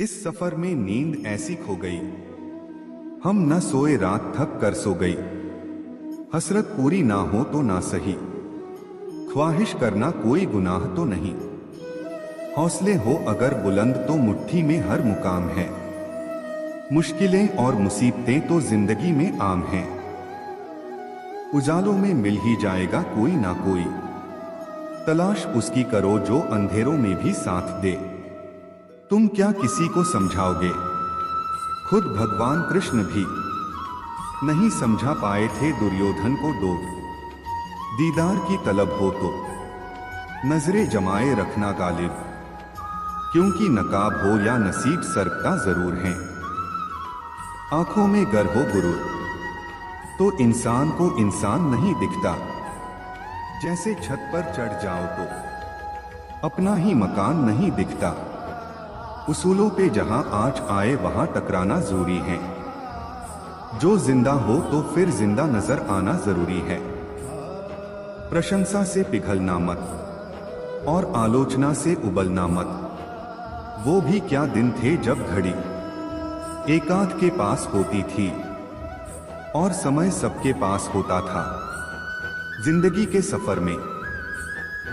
इस सफर में नींद ऐसी खो गई, हम न सोए, रात थक कर सो गई। हसरत पूरी ना हो तो ना सही, ख्वाहिश करना कोई गुनाह तो नहीं। हौसले हो अगर बुलंद तो मुट्ठी में हर मुकाम है। मुश्किलें और मुसीबतें तो जिंदगी में आम हैं। उजालों में मिल ही जाएगा कोई ना कोई, तलाश उसकी करो जो अंधेरों में भी साथ दे। तुम क्या किसी को समझाओगे, खुद भगवान कृष्ण भी नहीं समझा पाए थे दुर्योधन को। दो दीदार की तलब हो तो नजरें जमाए रखना गालिब, क्योंकि नकाब हो या नसीब सरकता जरूर है। आंखों में गर हो गुरूर तो इंसान को इंसान नहीं दिखता। जैसे छत पर चढ़ जाओ तो अपना ही मकान नहीं दिखता। उसूलों पे जहां आँच आए वहां टकराना जरूरी है। जो जिंदा हो तो फिर जिंदा नजर आना जरूरी है। प्रशंसा से पिघलना मत और आलोचना से उबलना मत। वो भी क्या दिन थे जब घड़ी एकांत के पास होती थी और समय सबके पास होता था। जिंदगी के सफर में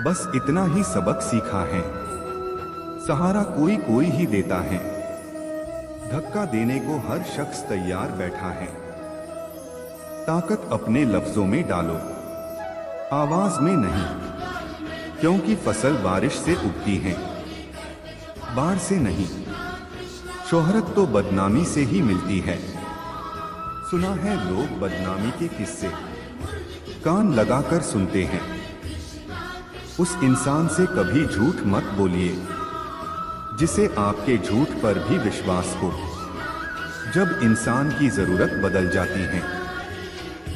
बस इतना ही सबक सीखा है, सहारा कोई कोई ही देता है। धक्का देने को हर शख्स तैयार बैठा है। ताकत अपने लफ्जों में डालो, आवाज में नहीं, क्योंकि फसल बारिश से उगती है, बाढ़ से नहीं। शोहरत तो बदनामी से ही मिलती है। सुना है लोग बदनामी के किस्से कान लगाकर सुनते हैं। उस इंसान से कभी झूठ मत बोलिए जिसे आपके झूठ पर भी विश्वास हो। जब इंसान की जरूरत बदल जाती है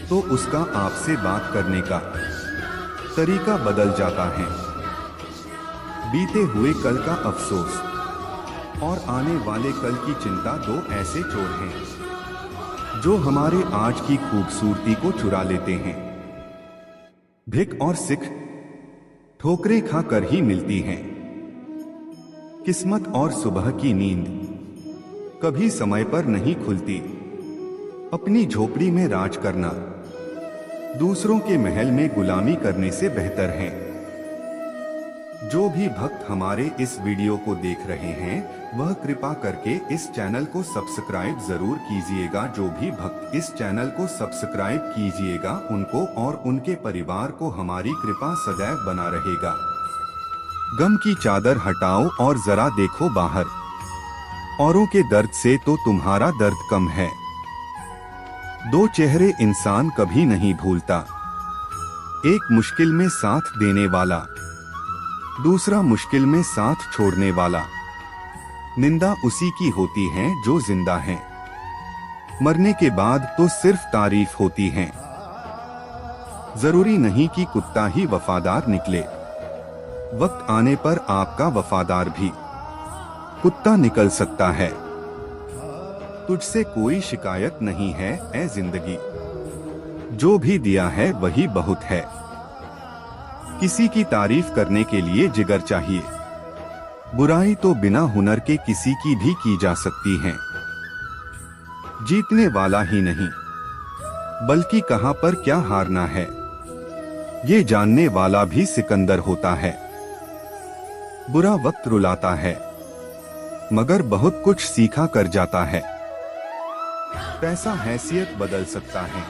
तो उसका आपसे बात करने का तरीका बदल जाता है। बीते हुए कल का अफसोस और आने वाले कल की चिंता दो ऐसे चोर हैं जो हमारे आज की खूबसूरती को चुरा लेते हैं। भिख और सिख ठोकरें खाकर ही मिलती हैं। किस्मत और सुबह की नींद कभी समय पर नहीं खुलती। अपनी झोपड़ी में राज करना दूसरों के महल में गुलामी करने से बेहतर है। जो भी भक्त हमारे इस वीडियो को देख रहे हैं वह कृपा करके इस चैनल को सब्सक्राइब जरूर कीजिएगा। जो भी भक्त इस चैनल को सब्सक्राइब कीजिएगा उनको और उनके परिवार को हमारी कृपा सदैव बना रहेगा। गम की चादर हटाओ और जरा देखो बाहर, औरों के दर्द से तो तुम्हारा दर्द कम है। दो चेहरे इंसान कभी नहीं भूलता, एक मुश्किल में साथ देने वाला, दूसरा मुश्किल में साथ छोड़ने वाला। निंदा उसी की होती है जो जिंदा है, मरने के बाद तो सिर्फ तारीफ होती है। जरूरी नहीं कि कुत्ता ही वफादार निकले, वक्त आने पर आपका वफादार भी कुत्ता निकल सकता है। तुझसे कोई शिकायत नहीं है ऐ जिंदगी, जो भी दिया है वही बहुत है। किसी की तारीफ करने के लिए जिगर चाहिए, बुराई तो बिना हुनर के किसी की भी की जा सकती है। जीतने वाला ही नहीं बल्कि कहां पर क्या हारना है ये जानने वाला भी सिकंदर होता है। बुरा वक्त रुलाता है मगर बहुत कुछ सीखा कर जाता है। पैसा हैसियत बदल सकता है,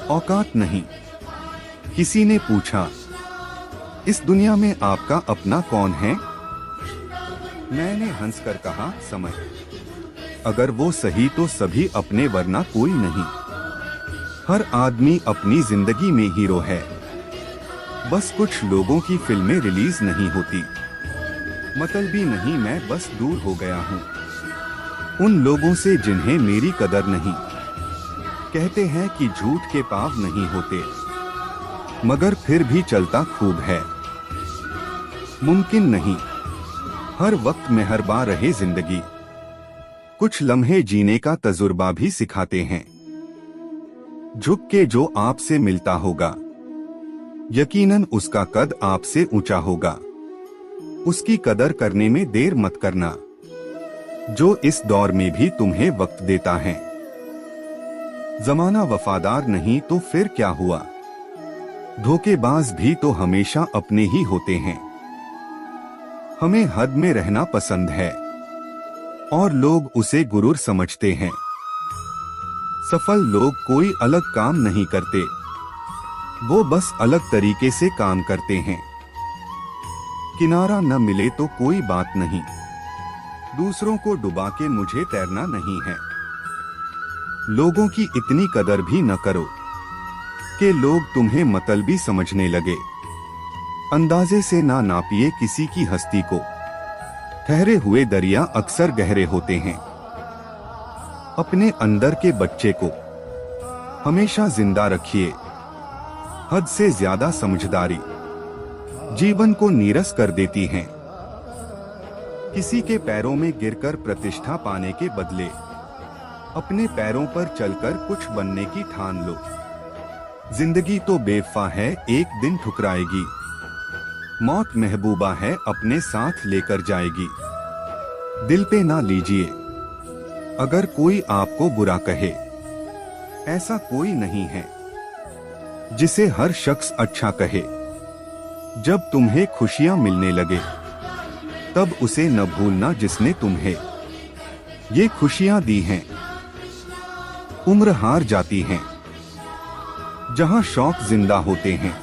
औकात नहीं। किसी ने पूछा इस दुनिया में आपका अपना कौन है? मैंने हंसकर कहा समय। अगर वो सही तो सभी अपने वरना कोई नहीं। हर आदमी अपनी जिंदगी में हीरो है, बस कुछ लोगों की फिल्में रिलीज नहीं होती। मतलबी नहीं, मैं बस दूर हो गया हूँ उन लोगों से जिन्हें मेरी कदर नहीं। कहते हैं कि झूठ के पाप नहीं होते, मगर फिर भी चलता खूब है। मुमकिन नहीं हर वक्त मेहरबान रहे जिंदगी, कुछ लम्हे जीने का तजुर्बा भी सिखाते हैं। झुक के जो आपसे मिलता होगा यकीनन उसका कद आपसे ऊंचा होगा। उसकी कदर करने में देर मत करना। जो इस दौर में भी तुम्हें वक्त देता है। जमाना वफादार नहीं तो फिर क्या हुआ? धोखेबाज भी तो हमेशा अपने ही होते हैं। हमें हद में रहना पसंद है और लोग उसे गुरूर समझते हैं। सफल लोग कोई अलग काम नहीं करते, वो बस अलग तरीके से काम करते हैं। किनारा न मिले तो कोई बात नहीं, दूसरों को डुबा के मुझे तैरना नहीं है। लोगों की इतनी कदर भी न करो कि लोग तुम्हें मतलबी समझने लगे। अंदाजे से ना नापिए किसी की हस्ती को, ठहरे हुए दरिया अक्सर गहरे होते हैं। अपने अंदर के बच्चे को हमेशा जिंदा रखिए। हद से ज्यादा समझदारी जीवन को नीरस कर देती है। किसी के पैरों में गिरकर प्रतिष्ठा पाने के बदले अपने पैरों पर चलकर कुछ बनने की ठान लो। जिंदगी तो बेवफा है, एक दिन ठुकराएगी। मौत महबूबा है, अपने साथ लेकर जाएगी। दिल पे ना लीजिए अगर कोई आपको बुरा कहे। ऐसा कोई नहीं है जिसे हर शख्स अच्छा कहे। जब तुम्हें खुशियां मिलने लगे तब उसे न भूलना जिसने तुम्हें ये खुशियां दी हैं। उम्र हार जाती है जहां शौक जिंदा होते हैं।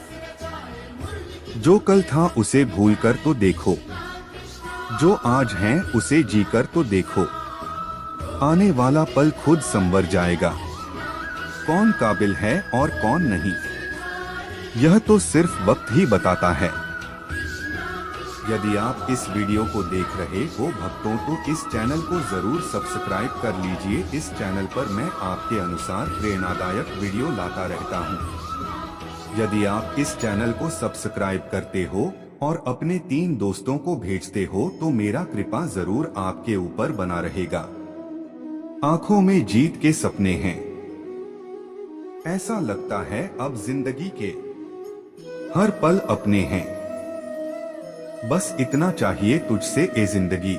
जो कल था उसे भूलकर तो देखो, जो आज है उसे जीकर तो देखो। आने वाला पल खुद संवर जाएगा, कौन काबिल है और कौन नहीं, यह तो सिर्फ वक्त ही बताता है। यदि आप इस वीडियो को देख रहे हो भक्तों तो इस चैनल को जरूर सब्सक्राइब कर लीजिए। इस चैनल पर मैं आपके अनुसार प्रेरणादायक वीडियो लाता रहता हूं। यदि आप इस चैनल को सब्सक्राइब करते हो और अपने 3 दोस्तों को भेजते हो तो मेरा कृपा जरूर आपके ऊपर बना रहेगा। आंखों में जीत के सपने हैं, ऐसा लगता है अब जिंदगी के हर पल अपने हैं। बस इतना चाहिए तुझसे ए जिंदगी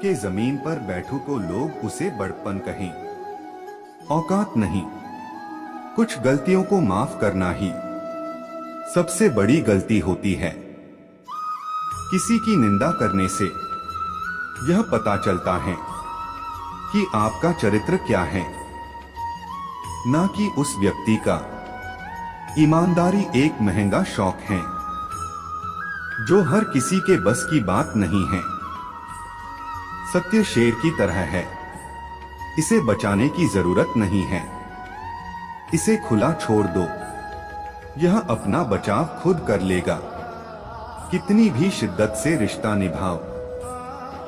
के जमीन पर बैठूं तो लोग उसे बड़प्पन कहें। औकात नहीं, कुछ गलतियों को माफ करना ही सबसे बड़ी गलती होती है। किसी की निंदा करने से यह पता चलता है कि आपका चरित्र क्या है, ना कि उस व्यक्ति का। ईमानदारी एक महंगा शौक है जो हर किसी के बस की बात नहीं है। सत्य शेर की तरह है, इसे बचाने की जरूरत नहीं है। इसे खुला छोड़ दो, यह अपना बचाव खुद कर लेगा। कितनी भी शिद्दत से रिश्ता निभाओ,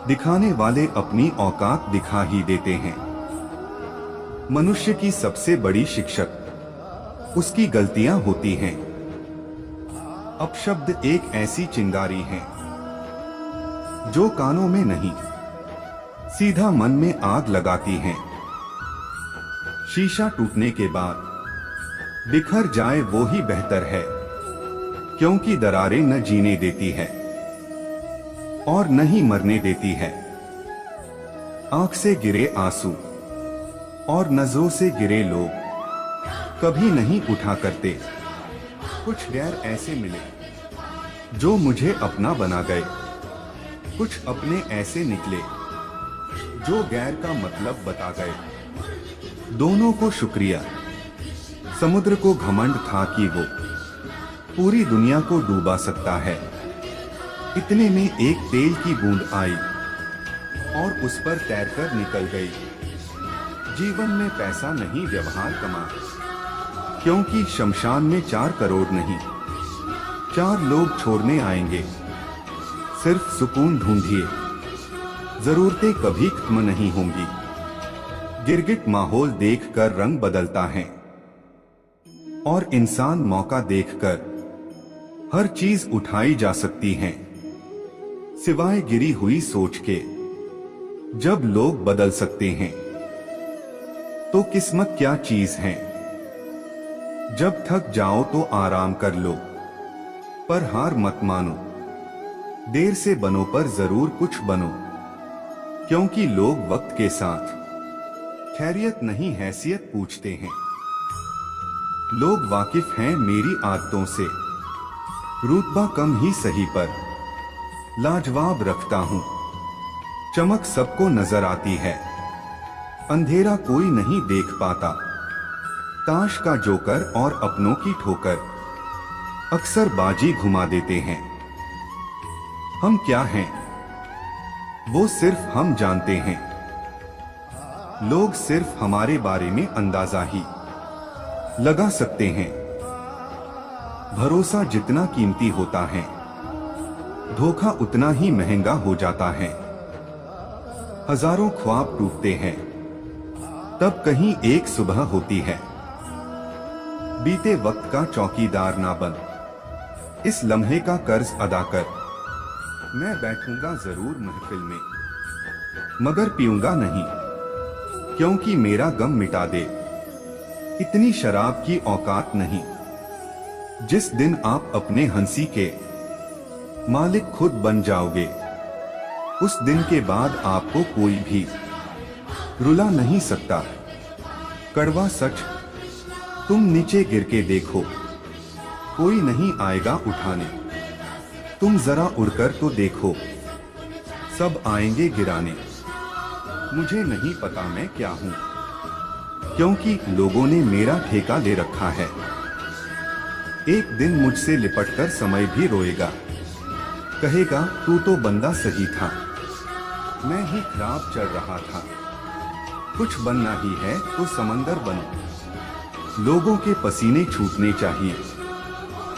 दिखाने वाले अपनी औकात दिखा ही देते हैं। मनुष्य की सबसे बड़ी शिक्षक उसकी गलतियां होती हैं। अपशब्द एक ऐसी चिंगारी है जो कानों में नहीं सीधा मन में आग लगाती है। शीशा टूटने के बाद बिखर जाए वो ही बेहतर है, क्योंकि दरारें न जीने देती है और न ही मरने देती है। आंख से गिरे आंसू और नजरों से गिरे लोग कभी नहीं उठा करते। कुछ गैर ऐसे मिले जो मुझे अपना बना गए, कुछ अपने ऐसे निकले जो गैर का मतलब बता गए। दोनों को शुक्रिया। समुद्र को घमंड था कि वो पूरी दुनिया को डूबा सकता है। इतने में एक तेल की बूंद आई और उस पर तैरकर निकल गई। जीवन में पैसा नहीं व्यवहार कमा, क्योंकि शमशान में 4 करोड़ नहीं 4 लोग छोड़ने आएंगे। सिर्फ सुकून ढूंढिए, जरूरतें कभी खत्म नहीं होंगी। गिरगिट माहौल देखकर रंग बदलता है और इंसान मौका देखकर हर चीज उठाई जा सकती है, सिवाय गिरी हुई सोच के। जब लोग बदल सकते हैं तो किस्मत क्या चीज है। जब थक जाओ तो आराम कर लो, पर हार मत मानो। देर से बनो पर जरूर कुछ बनो, क्योंकि लोग वक्त के साथ खैरियत नहीं हैसियत पूछते हैं। लोग वाकिफ हैं मेरी आदतों से, रुतबा कम ही सही पर लाजवाब रखता हूं। चमक सबको नजर आती है, अंधेरा कोई नहीं देख पाता। ताश का जोकर और अपनों की ठोकर अक्सर बाजी घुमा देते हैं। हम क्या हैं वो सिर्फ हम जानते हैं। लोग सिर्फ हमारे बारे में अंदाजा ही लगा सकते हैं। भरोसा जितना कीमती होता है, धोखा उतना ही महंगा हो जाता है। हजारों ख्वाब टूटते हैं, तब कहीं एक सुबह होती है। बीते वक्त का चौकीदार ना बन, इस लम्हे का कर्ज अदा कर। मैं बैठूंगा जरूर महफिल में, मगर पीऊंगा नहीं, क्योंकि मेरा गम मिटा दे इतनी शराब की औकात नहीं। जिस दिन आप अपने हंसी के मालिक खुद बन जाओगे, उस दिन के बाद आपको कोई भी रुला नहीं सकता। कड़वा सच, तुम नीचे गिर के देखो, कोई नहीं आएगा उठाने। तुम जरा उड़कर तो देखो, सब आएंगे गिराने। मुझे नहीं पता मैं क्या हूं, क्योंकि लोगों ने मेरा ठेका ले रखा है। एक दिन मुझसे लिपटकर समय भी रोएगा, कहेगा तू तो बंदा सही था, मैं ही खराब चल रहा था। कुछ बनना ही है तो समंदर बनो। लोगों के पसीने छूटने चाहिए,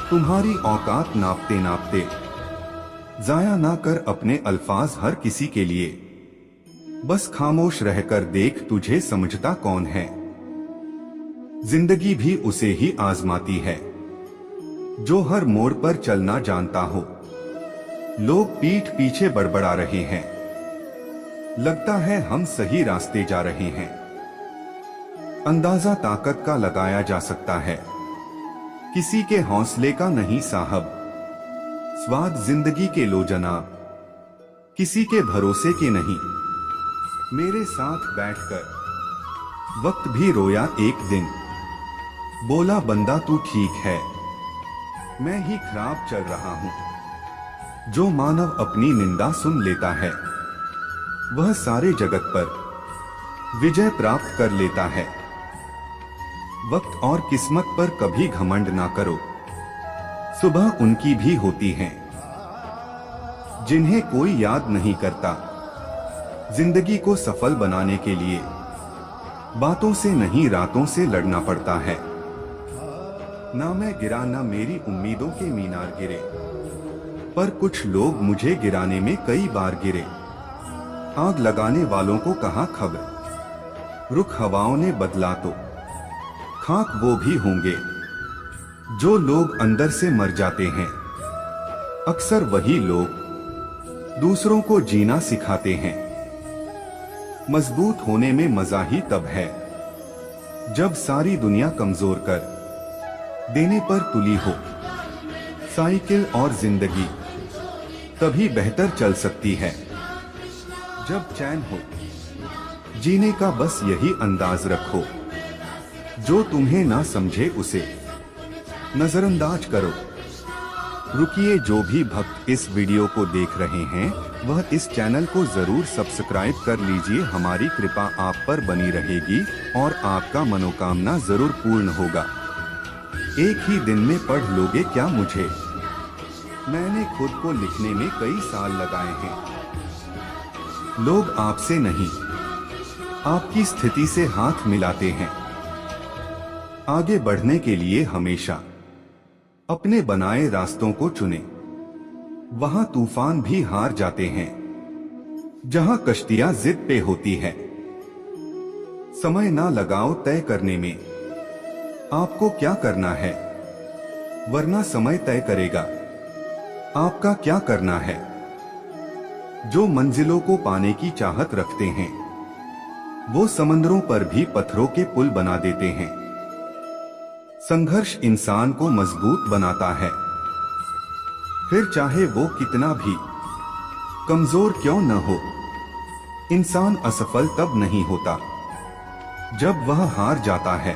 तुम्हारी औकात नापते नापते। जाया ना कर अपने अल्फाज हर किसी के लिए, बस खामोश रहकर देख तुझे समझता कौन है। जिंदगी भी उसे ही आजमाती है जो हर मोड़ पर चलना जानता हो। लोग पीठ पीछे बड़बड़ा रहे हैं, लगता है हम सही रास्ते जा रहे हैं। अंदाजा ताकत का लगाया जा सकता है, किसी के हौसले का नहीं साहब। स्वाद जिंदगी के लो जनाब, किसी के भरोसे के नहीं। मेरे साथ बैठकर वक्त भी रोया एक दिन, बोला बंदा तू ठीक है, मैं ही खराब चल रहा हूं। जो मानव अपनी निंदा सुन लेता है, वह सारे जगत पर विजय प्राप्त कर लेता है। वक्त और किस्मत पर कभी घमंड ना करो, सुबह उनकी भी होती है जिन्हें कोई याद नहीं करता। जिंदगी को सफल बनाने के लिए बातों से नहीं रातों से लड़ना पड़ता है। ना मैं गिरा ना मेरी उम्मीदों के मीनार गिरे, पर कुछ लोग मुझे गिराने में कई बार गिरे। आग लगाने वालों को कहा खबर, रुख हवाओं ने बदला तो खाक वो भी होंगे। जो लोग अंदर से मर जाते हैं, अक्सर वही लोग दूसरों को जीना सिखाते हैं। मजबूत होने में मजा ही तब है जब सारी दुनिया कमजोर कर देने पर तुली हो। साइकिल और जिंदगी तभी बेहतर चल सकती है जब चैन हो। जीने का बस यही अंदाज रखो, जो तुम्हें ना समझे उसे नजरअंदाज करो। रुकिए, जो भी भक्त इस वीडियो को देख रहे हैं वह इस चैनल को जरूर सब्सक्राइब कर लीजिए। हमारी कृपा आप पर बनी रहेगी और आपका मनोकामना जरूर पूर्ण होगा। एक ही दिन में पढ़ लोगे क्या मुझे? मैंने खुद को लिखने में कई साल लगाए हैं। लोग आपसे नहीं, आपकी स्थिति से हाथ मिलाते हैं। आगे बढ़ने के लिए हमेशा अपने बनाए रास्तों को चुने। वहां तूफान भी हार जाते हैं जहां कश्तियां जिद पे होती है। समय ना लगाओ तय करने में आपको क्या करना है, वरना समय तय करेगा आपका क्या करना है। जो मंजिलों को पाने की चाहत रखते हैं वो समंदरों पर भी पत्थरों के पुल बना देते हैं। संघर्ष इंसान को मजबूत बनाता है, फिर चाहे वो कितना भी कमजोर क्यों न हो। इंसान असफल तब नहीं होता जब वह हार जाता है।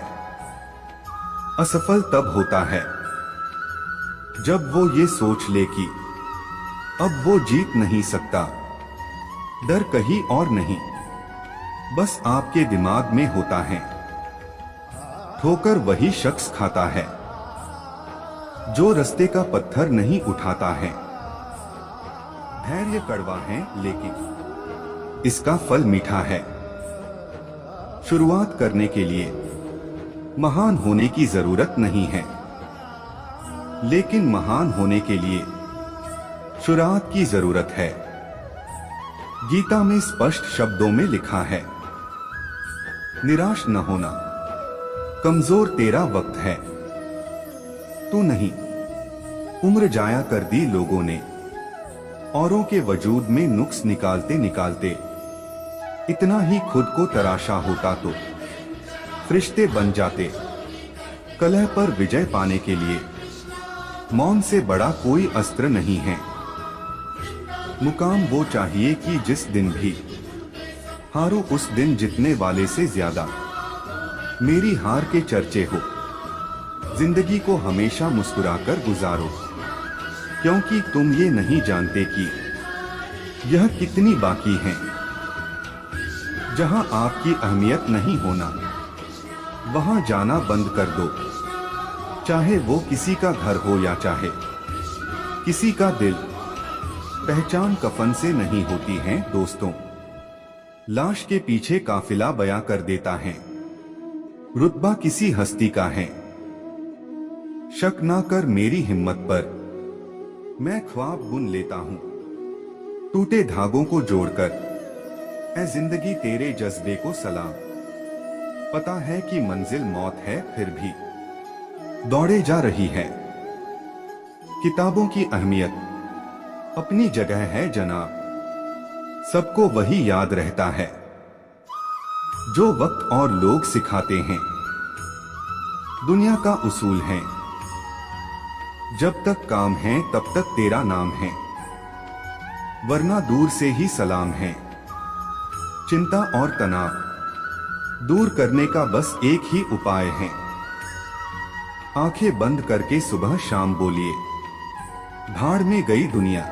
असफल तब होता है जब वो ये सोच ले कि अब वो जीत नहीं सकता। डर कहीं और नहीं, बस आपके दिमाग में होता है। ठोकर वही शख्स खाता है जो रास्ते का पत्थर नहीं उठाता है। धैर्य कड़वा है लेकिन इसका फल मीठा है। शुरुआत करने के लिए महान होने की जरूरत नहीं है, लेकिन महान होने के लिए शुरुआत की जरूरत है। गीता में स्पष्ट शब्दों में लिखा है, निराश न होना, कमजोर तेरा वक्त है। तू नहीं। उम्र जाया कर दी लोगों ने औरों के वजूद में नुक्स निकालते निकालते। इतना ही खुद को तराशा होता तो फरिश्ते बन जाते। कलह पर विजय पाने के लिए मौन से बड़ा कोई अस्त्र नहीं है। मुकाम वो चाहिए कि जिस दिन भी हारो उस दिन जीतने वाले से ज्यादा मेरी हार के चर्चे हो। जिंदगी को हमेशा मुस्कुराकर गुजारो, क्योंकि तुम ये नहीं जानते कि यह कितनी बाकी है। जहां आपकी अहमियत नहीं होना, वहां जाना बंद कर दो। चाहे वो किसी का घर हो या चाहे किसी का दिल। पहचान कफन से नहीं होती है दोस्तों, लाश के पीछे काफिला बयां कर देता है। रुतबा किसी हस्ती का है। शक ना कर मेरी हिम्मत पर, मैं ख्वाब बुन लेता हूं टूटे धागों को जोड़कर। ऐ जिंदगी तेरे जज्बे को सलाम। पता है कि मंजिल मौत है, फिर भी दौड़े जा रही है। किताबों की अहमियत अपनी जगह है जनाब, सबको वही याद रहता है जो वक्त और लोग सिखाते हैं। दुनिया का उसूल है, जब तक काम है तब तक तेरा नाम है, वरना दूर से ही सलाम है। चिंता और तनाव दूर करने का बस एक ही उपाय है। आंखें बंद करके सुबह शाम बोलिए, भाड़ में गई दुनिया।